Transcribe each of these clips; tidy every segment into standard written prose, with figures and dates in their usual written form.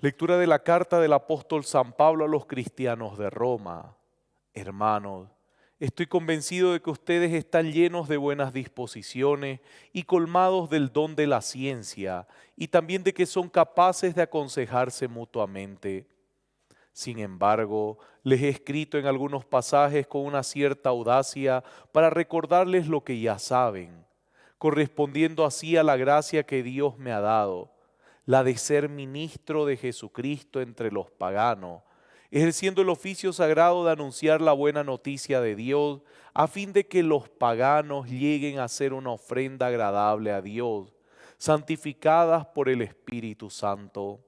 Lectura de la carta del apóstol San Pablo a los cristianos de Roma. Hermanos, estoy convencido de que ustedes están llenos de buenas disposiciones y colmados del don de la ciencia, y también de que son capaces de aconsejarse mutuamente. Sin embargo, les he escrito en algunos pasajes con una cierta audacia para recordarles lo que ya saben, correspondiendo así a la gracia que Dios me ha dado, la de ser ministro de Jesucristo entre los paganos, ejerciendo el oficio sagrado de anunciar la buena noticia de Dios, a fin de que los paganos lleguen a ser una ofrenda agradable a Dios, santificadas por el Espíritu Santo.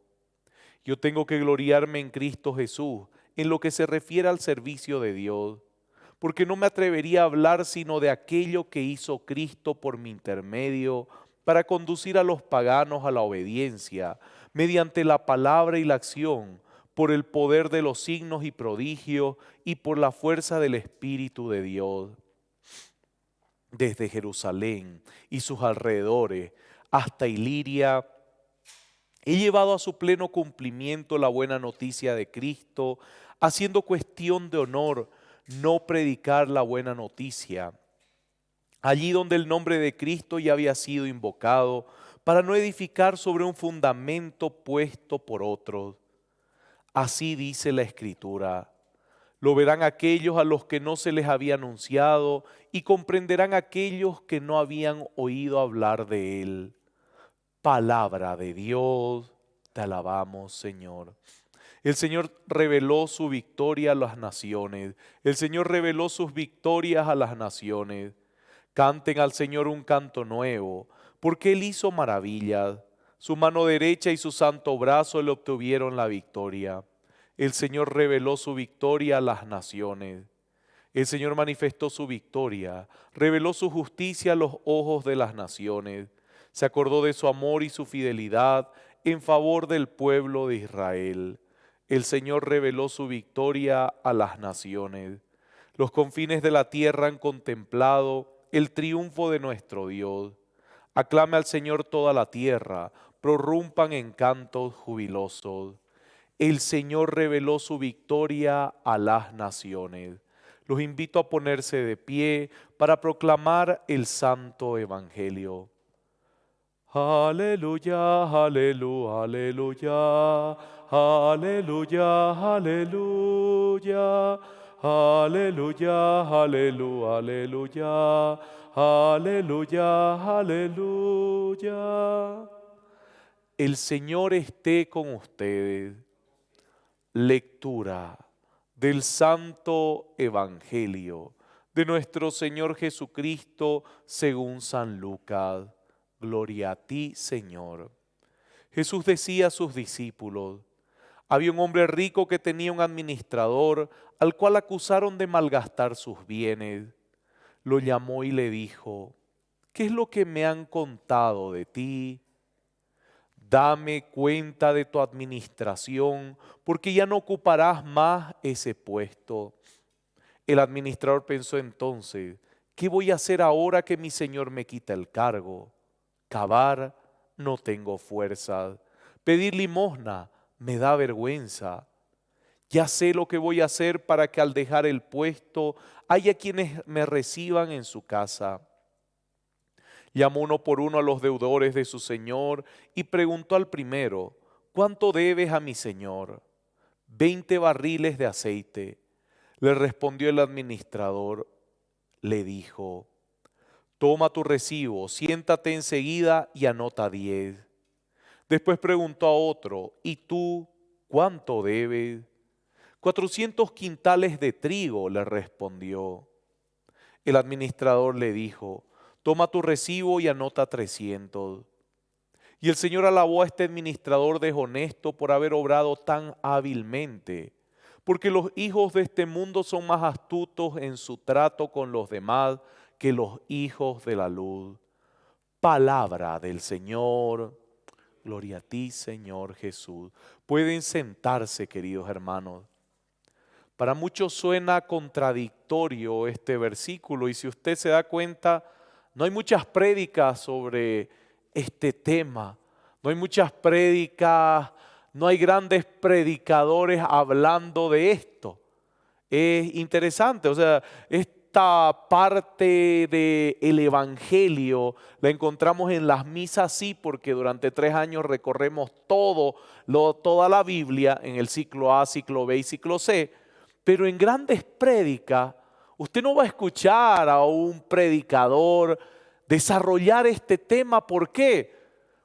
Yo tengo que gloriarme en Cristo Jesús, en lo que se refiere al servicio de Dios, porque no me atrevería a hablar sino de aquello que hizo Cristo por mi intermedio para conducir a los paganos a la obediencia, mediante la palabra y la acción, por el poder de los signos y prodigios y por la fuerza del Espíritu de Dios. Desde Jerusalén y sus alrededores hasta Iliria, he llevado a su pleno cumplimiento la buena noticia de Cristo, haciendo cuestión de honor no predicar la buena noticia allí donde el nombre de Cristo ya había sido invocado, para no edificar sobre un fundamento puesto por otros. Así dice la Escritura: lo verán aquellos a los que no se les había anunciado y comprenderán aquellos que no habían oído hablar de él. Palabra de Dios, te alabamos, Señor. El Señor reveló su victoria a las naciones. El Señor reveló sus victorias a las naciones. Canten al Señor un canto nuevo, porque Él hizo maravillas. Su mano derecha y su santo brazo le obtuvieron la victoria. El Señor reveló su victoria a las naciones. El Señor manifestó su victoria, reveló su justicia a los ojos de las naciones. Se acordó de su amor y su fidelidad en favor del pueblo de Israel. El Señor reveló su victoria a las naciones. Los confines de la tierra han contemplado el triunfo de nuestro Dios. Aclame al Señor toda la tierra, prorrumpan en cantos jubilosos. El Señor reveló su victoria a las naciones. Los invito a ponerse de pie para proclamar el santo evangelio. Aleluya, aleluya, aleluya, aleluya, aleluya, aleluya, aleluya, aleluya, aleluya, aleluya. El Señor esté con ustedes. Lectura del Santo Evangelio de nuestro Señor Jesucristo según San Lucas. Gloria a ti, Señor. Jesús decía a sus discípulos: había un hombre rico que tenía un administrador al cual acusaron de malgastar sus bienes. Lo llamó y le dijo: ¿qué es lo que me han contado de ti? Dame cuenta de tu administración, porque ya no ocuparás más ese puesto. El administrador pensó entonces: ¿qué voy a hacer ahora que mi señor me quita el cargo? Cavar, no tengo fuerza. Pedir limosna, me da vergüenza. Ya sé lo que voy a hacer para que al dejar el puesto haya quienes me reciban en su casa. Llamó uno por uno a los deudores de su señor y preguntó al primero: ¿cuánto debes a mi señor? 20 barriles de aceite. Le respondió el administrador. Le dijo: toma tu recibo, siéntate enseguida y anota 10. Después preguntó a otro: ¿y tú cuánto debes? 400 quintales de trigo, le respondió. El administrador le dijo: toma tu recibo y anota 300. Y el Señor alabó a este administrador deshonesto por haber obrado tan hábilmente, porque los hijos de este mundo son más astutos en su trato con los demás que los hijos de la luz. Palabra del Señor. Gloria a ti, Señor Jesús. Pueden sentarse, queridos hermanos. Para muchos suena contradictorio este versículo, y si usted se da cuenta, no hay muchas prédicas sobre este tema. No hay muchas prédicas, no hay grandes predicadores hablando de esto. Es interesante, o sea, esta parte del Evangelio la encontramos en las misas, sí, porque durante 3 años recorremos toda la Biblia en el ciclo A, ciclo B y ciclo C, pero en grandes prédicas usted no va a escuchar a un predicador desarrollar este tema. ¿Por qué?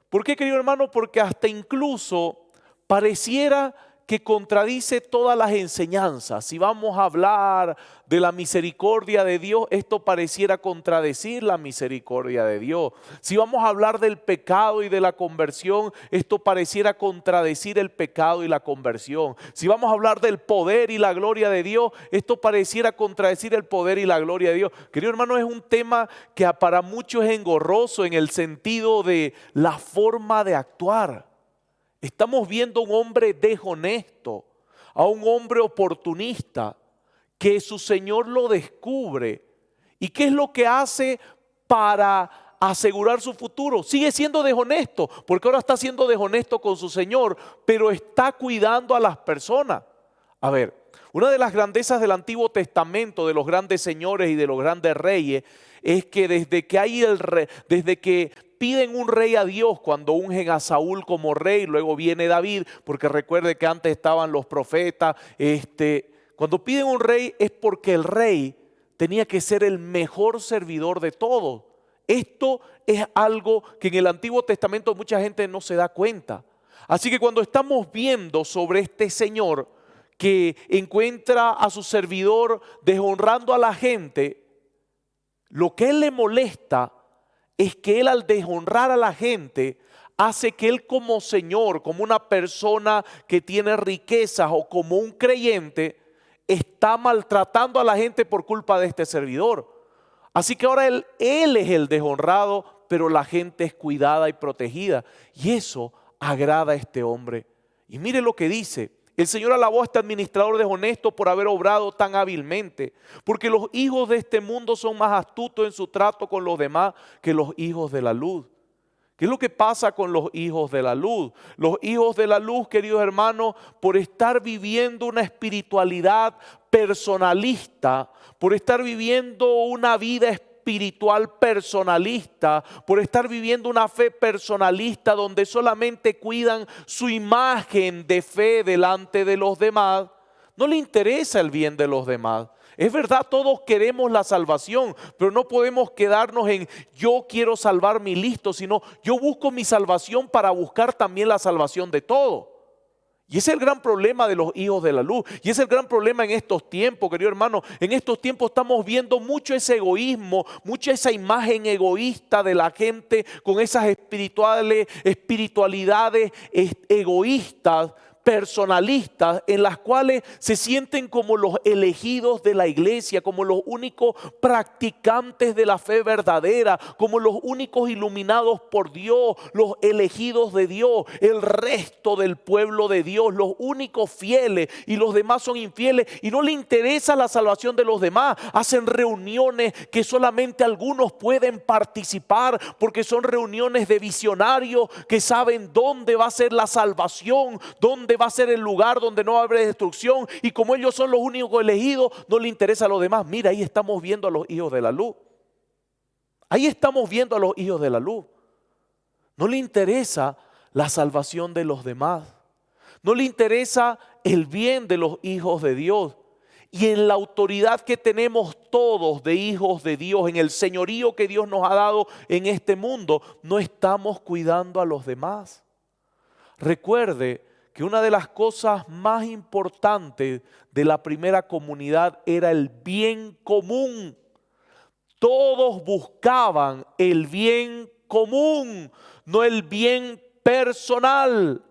¿Por qué, querido hermano? Porque hasta incluso pareciera que contradice todas las enseñanzas. Si vamos a hablar de la misericordia de Dios, esto pareciera contradecir la misericordia de Dios. Si vamos a hablar del pecado y de la conversión, esto pareciera contradecir el pecado y la conversión. Si vamos a hablar del poder y la gloria de Dios, esto pareciera contradecir el poder y la gloria de Dios. Querido hermano, es un tema que para muchos es engorroso en el sentido de la forma de actuar. Estamos viendo a un hombre deshonesto, a un hombre oportunista, que su Señor lo descubre. ¿Y qué es lo que hace para asegurar su futuro? Sigue siendo deshonesto, porque ahora está siendo deshonesto con su Señor, pero está cuidando a las personas. A ver, una de las grandezas del Antiguo Testamento, de los grandes señores y de los grandes reyes, es que desde que piden un rey a Dios, cuando ungen a Saúl como rey, luego viene David, porque recuerde que antes estaban los profetas, cuando piden un rey es porque el rey tenía que ser el mejor servidor de todos. Esto es algo que en el Antiguo Testamento mucha gente no se da cuenta. Así que cuando estamos viendo sobre este señor que encuentra a su servidor deshonrando a la gente, lo que él le molesta es que él, al deshonrar a la gente, hace que él como señor, como una persona que tiene riquezas o como un creyente, está maltratando a la gente por culpa de este servidor. Así que ahora él es el deshonrado, pero la gente es cuidada y protegida. Y eso agrada a este hombre. Y mire lo que dice: el Señor alabó a este administrador deshonesto por haber obrado tan hábilmente, porque los hijos de este mundo son más astutos en su trato con los demás que los hijos de la luz. ¿Qué es lo que pasa con los hijos de la luz? Los hijos de la luz, queridos hermanos, por estar viviendo una espiritualidad personalista, por estar viviendo una vida espiritual personalista, por estar viviendo una fe personalista donde solamente cuidan su imagen de fe delante de los demás, no le interesa el bien de los demás. Es verdad, todos queremos la salvación, pero no podemos quedarnos en yo quiero salvarme y listo, sino yo busco mi salvación para buscar también la salvación de todos. Y ese es el gran problema de los hijos de la luz. Y ese es el gran problema en estos tiempos, querido hermano. En estos tiempos estamos viendo mucho ese egoísmo, mucha esa imagen egoísta de la gente con esas espiritualidades egoístas, personalistas, en las cuales se sienten como los elegidos de la iglesia, como los únicos practicantes de la fe verdadera, como los únicos iluminados por Dios, los elegidos de Dios, el resto del pueblo de Dios, los únicos fieles, y los demás son infieles y no le interesa la salvación de los demás. Hacen reuniones que solamente algunos pueden participar porque son reuniones de visionarios que saben dónde va a ser la salvación, dónde va a ser el lugar donde no va a haber destrucción, y como ellos son los únicos elegidos, no le interesa a los demás. Mira, ahí estamos viendo a los hijos de la luz. Ahí estamos viendo a los hijos de la luz. No le interesa la salvación de los demás. No le interesa el bien de los hijos de Dios. Y en la autoridad que tenemos todos de hijos de Dios, en el señorío que Dios nos ha dado en este mundo, no estamos cuidando a los demás. Recuerde que una de las cosas más importantes de la primera comunidad era el bien común. Todos buscaban el bien común, no el bien personal.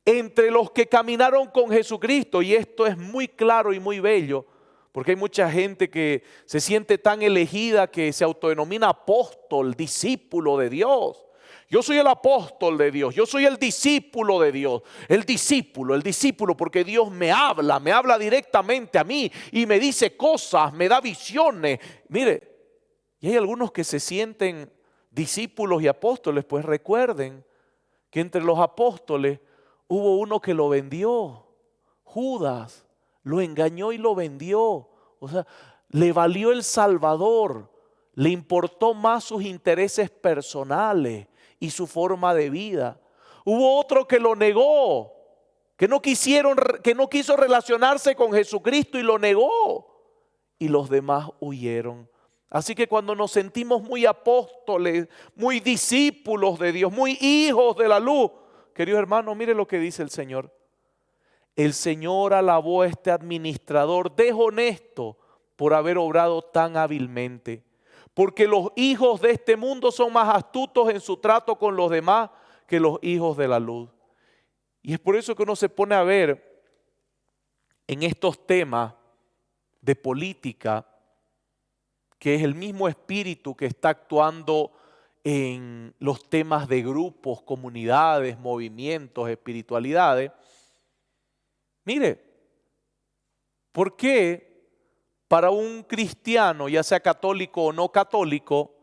Entre los que caminaron con Jesucristo, y esto es muy claro y muy bello, porque hay mucha gente que se siente tan elegida que se autodenomina apóstol, discípulo de Dios. Yo soy el apóstol de Dios, yo soy el discípulo de Dios, el discípulo, porque Dios me habla directamente a mí y me dice cosas, me da visiones. Mire, y hay algunos que se sienten discípulos y apóstoles. Pues recuerden que entre los apóstoles hubo uno que lo vendió. Judas lo engañó y lo vendió. O sea, le valió el Salvador. Le importó más sus intereses personales y su forma de vida. Hubo otro que lo negó, que no quiso relacionarse con Jesucristo y lo negó. Y los demás huyeron. Así que cuando nos sentimos muy apóstoles, muy discípulos de Dios, muy hijos de la luz, queridos hermanos, mire lo que dice el Señor. El Señor alabó a este administrador deshonesto por haber obrado tan hábilmente. Porque los hijos de este mundo son más astutos en su trato con los demás que los hijos de la luz. Y es por eso que uno se pone a ver en estos temas de política, que es el mismo espíritu que está actuando en los temas de grupos, comunidades, movimientos, espiritualidades. Mire, ¿por qué para un cristiano, ya sea católico o no católico,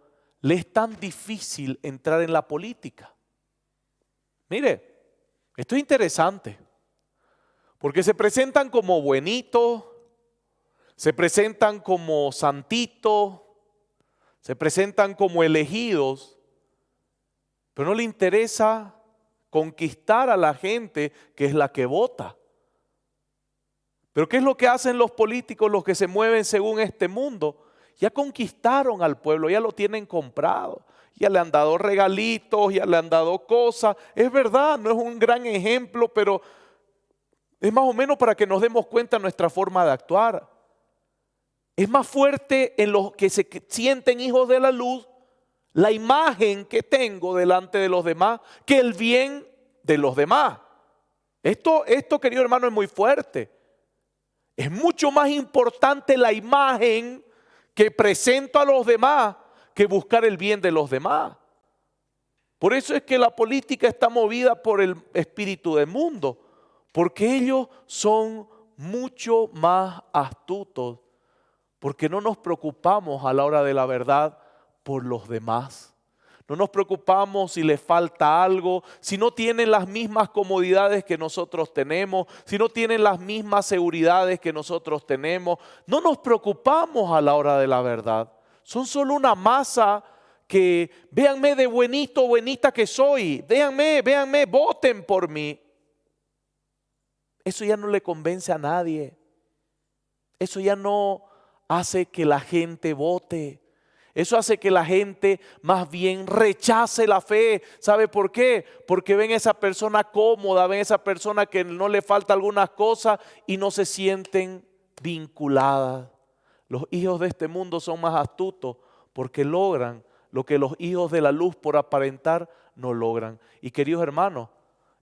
le es tan difícil entrar en la política? Mire, esto es interesante, porque se presentan como buenitos, se presentan como santitos, se presentan como elegidos, pero no le interesa conquistar a la gente que es la que vota. Pero ¿qué es lo que hacen los políticos, los que se mueven según este mundo? Ya conquistaron al pueblo, ya lo tienen comprado, ya le han dado regalitos, ya le han dado cosas. Es verdad, no es un gran ejemplo, pero es más o menos para que nos demos cuenta de nuestra forma de actuar. Es más fuerte en los que se sienten hijos de la luz la imagen que tengo delante de los demás que el bien de los demás. Esto, querido hermano, es muy fuerte. Es mucho más importante la imagen que presento a los demás que buscar el bien de los demás. Por eso es que la política está movida por el espíritu del mundo, porque ellos son mucho más astutos, porque no nos preocupamos a la hora de la verdad por los demás. No nos preocupamos si les falta algo, si no tienen las mismas comodidades que nosotros tenemos, si no tienen las mismas seguridades que nosotros tenemos. No nos preocupamos a la hora de la verdad. Son solo una masa que, véanme de buenito, buenita que soy, véanme, voten por mí. Eso ya no le convence a nadie. Eso ya no hace que la gente vote. Eso hace que la gente más bien rechace la fe. ¿Sabe por qué? Porque ven a esa persona cómoda, ven a esa persona que no le falta algunas cosas y no se sienten vinculadas. Los hijos de este mundo son más astutos porque logran lo que los hijos de la luz por aparentar no logran. Y queridos hermanos,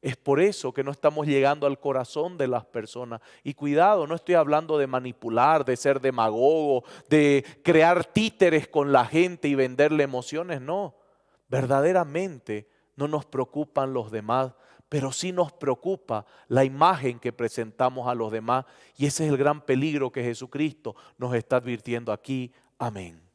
es por eso que no estamos llegando al corazón de las personas. Y cuidado, no estoy hablando de manipular, de ser demagogo, de crear títeres con la gente y venderle emociones, no. Verdaderamente no nos preocupan los demás, pero sí nos preocupa la imagen que presentamos a los demás. Y ese es el gran peligro que Jesucristo nos está advirtiendo aquí. Amén.